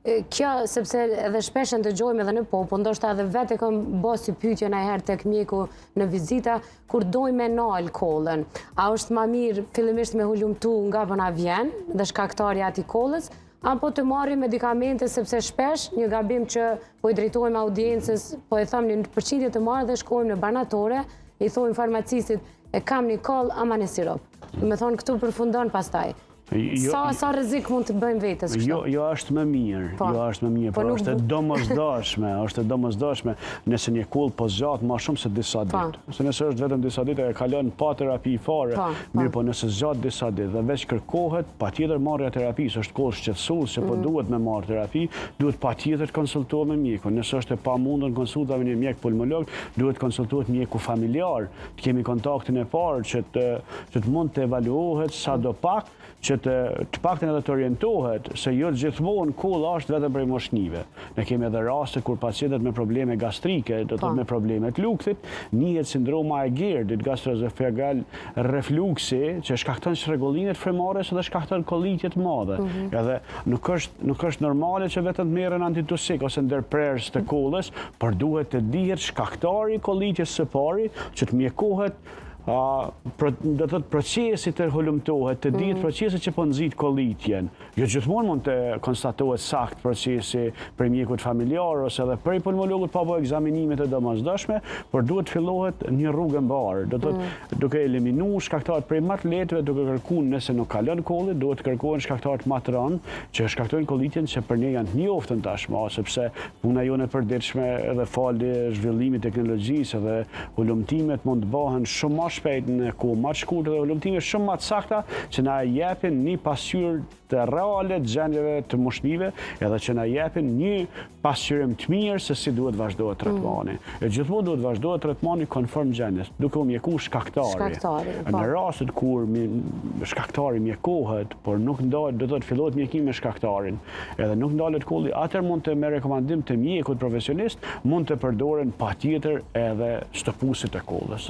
Kjo, sepse edhe shpesh ndëgjojmë edhe në popull, ndoshta edhe vetë kam bërë si pyetje ndonjëherë tek mjeku në vizita, kur dojmë me na alkoolën, a është më mirë fillimisht me hulumtu nga bëna vjen dhe shkaktari ati kollës, apo të marrim medikamente, sepse shpesh një gabim që po i drejtojmë audiencës, po e thëmë një përqindje të marrë dhe shkojmë në banatore, i thojmë farmacistit, e kam një kollë, ama në sirop. Me thonë këtu përfundon pastaj. Sa rrezik mund të bëjmë vetës kështu? Jo është më mirë, por është domosdoshme nëse një kollë po zgjat më shumë se disa ditë. Se nëse është vetëm disa ditë e kalon pa terapi fare, mirë po nëse zgjat disa ditë dhe veç kërkohet patjetër marrja e terapisë, është kollë shqetësues që po duhet me marrë terapi, duhet patjetër të konsultohet me mjekun. Nëse është e pamundur konsulta me një mjek pulmolog, duhet konsultohet mjeku familjar, të kemi kontaktin e parë që të mund të evaluohet sadopak, që të paktën edhe të orientohet se jo gjithmonë kolla është vetëm prej moshnive. Ne kemi edhe raste kur pacientët me probleme gastrike, do të thotë me probleme të lukthit, njihet sindroma e GERD-it, gastroesofageal refluksi, që shkakton çrregullimet frymore dhe shkakton kollitje të mëdha. Edhe nuk është normale që vetëm të merren antitussik ose ndërprerës të kollës, por duhet të dihet shkaktari i kollitjes së pari, që të mjekohet do të thotë procesi të hulumtohet, të dihet procesi që po nxit kollitjen. Jo gjithmonë mund të konstatohet sakt procesi për mjekut familjar ose edhe për pulmologut pa bërë ekzaminimet e domosdoshme, por duhet fillohet një rrugë mbar. Do të thotë duke eliminuar shkaktarët prej më të lehtëve, duke kërkuar nëse nuk kalon kolli, duhet kërkohen shkaktarët më të rëndë që shkaktojnë kollitjen që për ne janë të njoftën tashmë, sepse puna jone e përditshme edhe falë zhvillimit teknologjisë edhe hulumtimet mund të bëhen shumë më shpejt në kohë më të shkurtër dhe hulumtime shumë më të sakta që na japin një pasqyrë të reale të gjendjeve të moshnive edhe që na japin një pasqyrim të mirë se si duhet vazhdohet tretmani. E gjithmonë duhet vazhdohet tretmani konform gjendjes, duke u mjeku shkaktari. Në rastet kur shkaktari mjekohet, por nuk ndalet, do të thotë fillohet mjekimi me shkaktarin, edhe nuk ndalet kolli, atëherë mund të me rekomandim të mjekut profesionist, mund të përdoren patjetër edhe stopuesit e kollës.